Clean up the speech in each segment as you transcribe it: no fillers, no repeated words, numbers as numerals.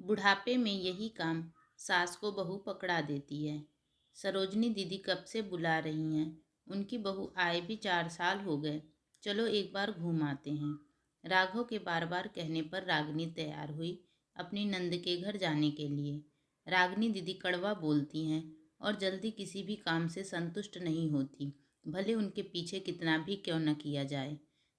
बुढ़ापे में यही काम सास को बहू पकड़ा देती है। सरोजनी दीदी कब से बुला रही हैं। उनकी बहू आए भी 4 साल हो गए। चलो एक बार घूम आते हैं। राघव के बार बार कहने पर रागनी तैयार हुई अपनी नंद के घर जाने के लिए। रागनी दीदी कड़वा बोलती हैं और जल्दी किसी भी काम से संतुष्ट नहीं होती, भले उनके पीछे कितना भी क्यों न किया जाए।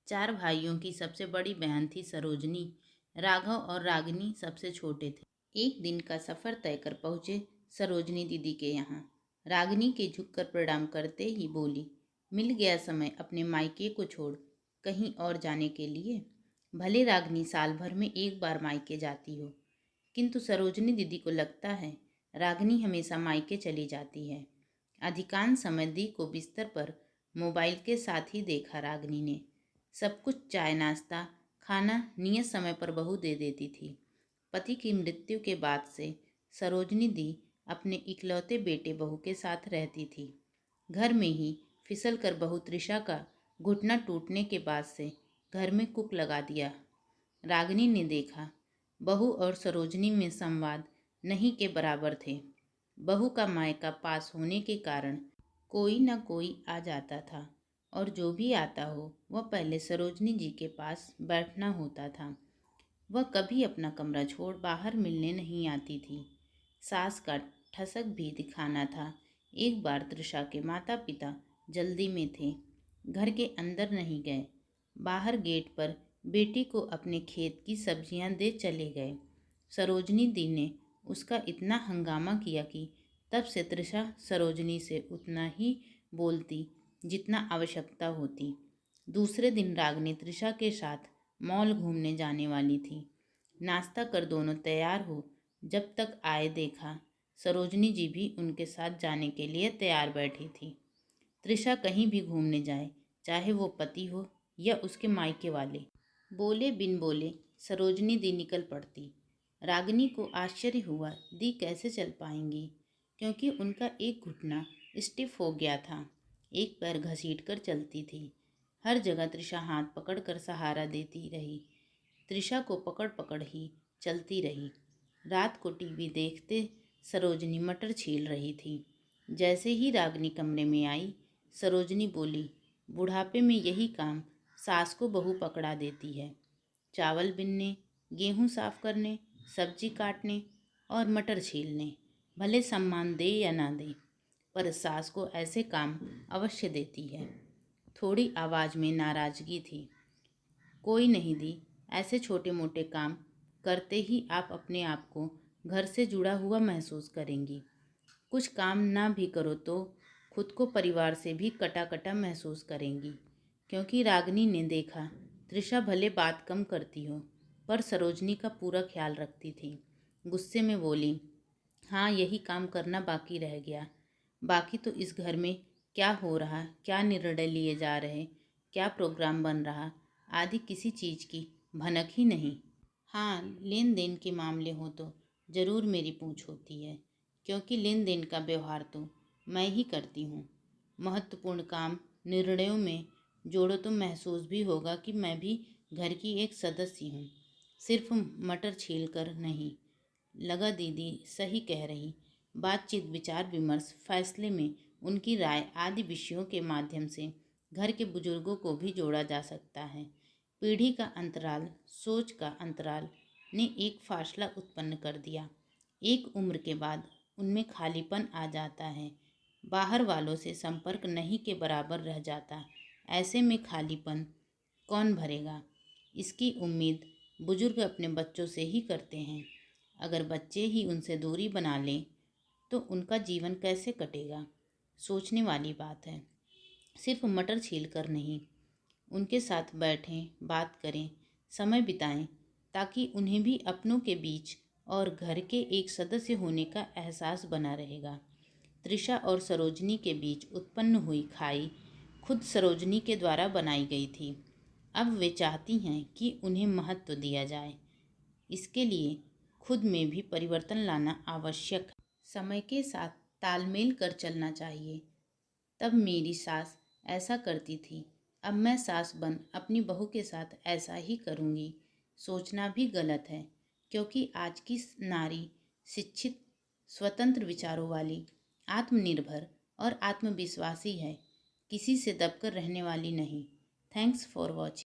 4 भाइयों की सबसे बड़ी बहन थी सरोजनी। राघव और रागिनी सबसे छोटे थे। एक दिन का सफर तय कर पहुंचे सरोजनी दीदी के यहाँ। रागिनी के झुककर प्रणाम करते ही बोली, मिल गया समय अपने मायके को छोड़ कहीं और जाने के लिए। भले रागिनी साल भर में एक बार मायके जाती हो, किंतु सरोजनी दीदी को लगता है रागिनी हमेशा मायके चली जाती है। अधिकांश समय दी को बिस्तर पर मोबाइल के साथ ही देखा रागिनी ने। सब कुछ चाय नाश्ता खाना नियत समय पर बहू दे देती थी। पति की मृत्यु के बाद से सरोजनी दी अपने इकलौते बेटे बहू के साथ रहती थी। घर में ही फिसल कर बहू त्रिशा का घुटना टूटने के बाद से घर में कुक लगा दिया। रागिनी ने देखा बहू और सरोजनी में संवाद नहीं के बराबर थे। बहू का मायका पास होने के कारण कोई न कोई आ जाता था, और जो भी आता हो वह पहले सरोजनी जी के पास बैठना होता था। वह कभी अपना कमरा छोड़ बाहर मिलने नहीं आती थी। सास का ठसक भी दिखाना था। एक बार तृषा के माता पिता जल्दी में थे, घर के अंदर नहीं गए। बाहर गेट पर बेटी को अपने खेत की सब्जियां दे चले गए। सरोजनी दी ने उसका इतना हंगामा किया कि तब से तृषा सरोजनी से उतना ही बोलती जितना आवश्यकता होती। दूसरे दिन रागनी तृषा के साथ मॉल घूमने जाने वाली थी। नाश्ता कर दोनों तैयार हो जब तक आए देखा सरोजनी जी भी उनके साथ जाने के लिए तैयार बैठी थी। तृषा कहीं भी घूमने जाए, चाहे वो पति हो या उसके मायके वाले, बोले बिन बोले सरोजनी दी निकल पड़ती। रागिनी को आश्चर्य हुआ दी कैसे चल पाएंगी, क्योंकि उनका एक घुटना स्टिफ हो गया था। एक पैर घसीट कर चलती थी। हर जगह तृषा हाथ पकड़कर सहारा देती रही। तृषा को पकड़ पकड़ ही चलती रही। रात को टीवी देखते सरोजनी मटर छील रही थी। जैसे ही रागिनी कमरे में आई, सरोजनी बोली, बुढ़ापे में यही काम सास को बहू पकड़ा देती है। चावल बिनने, गेहूं साफ करने, सब्जी काटने और मटर छीलने। भले सम्मान दे या ना दे, पर सास को ऐसे काम अवश्य देती है। थोड़ी आवाज़ में नाराजगी थी। कोई नहीं दी, ऐसे छोटे मोटे काम करते ही आप अपने आप को घर से जुड़ा हुआ महसूस करेंगी। कुछ काम ना भी करो तो खुद को परिवार से भी कटा कटा महसूस करेंगी। क्योंकि रागिनी ने देखा तृषा भले बात कम करती हो, पर सरोजनी का पूरा ख्याल रखती थी। गुस्से में बोली, हाँ यही काम करना बाकी रह गया। बाकी तो इस घर में क्या हो रहा, क्या निर्णय लिए जा रहे, क्या प्रोग्राम बन रहा, आदि किसी चीज़ की भनक ही नहीं। हाँ, लेन देन के मामले हो तो ज़रूर मेरी पूछ होती है, क्योंकि लेन देन का व्यवहार तो मैं ही करती हूँ। महत्वपूर्ण काम निर्णयों में जोड़ो तो महसूस भी होगा कि मैं भी घर की एक सदस्य हूँ, सिर्फ मटर छील कर नहीं। लगा दीदी सही कह रही। बातचीत विचार विमर्श फैसले में उनकी राय आदि विषयों के माध्यम से घर के बुजुर्गों को भी जोड़ा जा सकता है। पीढ़ी का अंतराल, सोच का अंतराल ने एक फासला उत्पन्न कर दिया। एक उम्र के बाद उनमें खालीपन आ जाता है, बाहर वालों से संपर्क नहीं के बराबर रह जाता। ऐसे में खालीपन कौन भरेगा, इसकी उम्मीद बुजुर्ग अपने बच्चों से ही करते हैं। अगर बच्चे ही उनसे दूरी बना लें तो उनका जीवन कैसे कटेगा। सोचने वाली बात है। सिर्फ मटर छील कर नहीं, उनके साथ बैठें, बात करें, समय बिताएं, ताकि उन्हें भी अपनों के बीच और घर के एक सदस्य होने का एहसास बना रहेगा। तृषा और सरोजनी के बीच उत्पन्न हुई खाई खुद सरोजनी के द्वारा बनाई गई थी। अब वे चाहती हैं कि उन्हें महत्व दिया जाए। इसके लिए खुद में भी परिवर्तन लाना आवश्यक है। समय के साथ तालमेल कर चलना चाहिए। तब मेरी सास ऐसा करती थी, अब मैं सास बन अपनी बहू के साथ ऐसा ही करूँगी। सोचना भी गलत है। क्योंकि आज की नारी शिक्षित, स्वतंत्र विचारों वाली, आत्मनिर्भर और आत्मविश्वासी है, किसी से दबकर रहने वाली नहीं। Thanks for watching.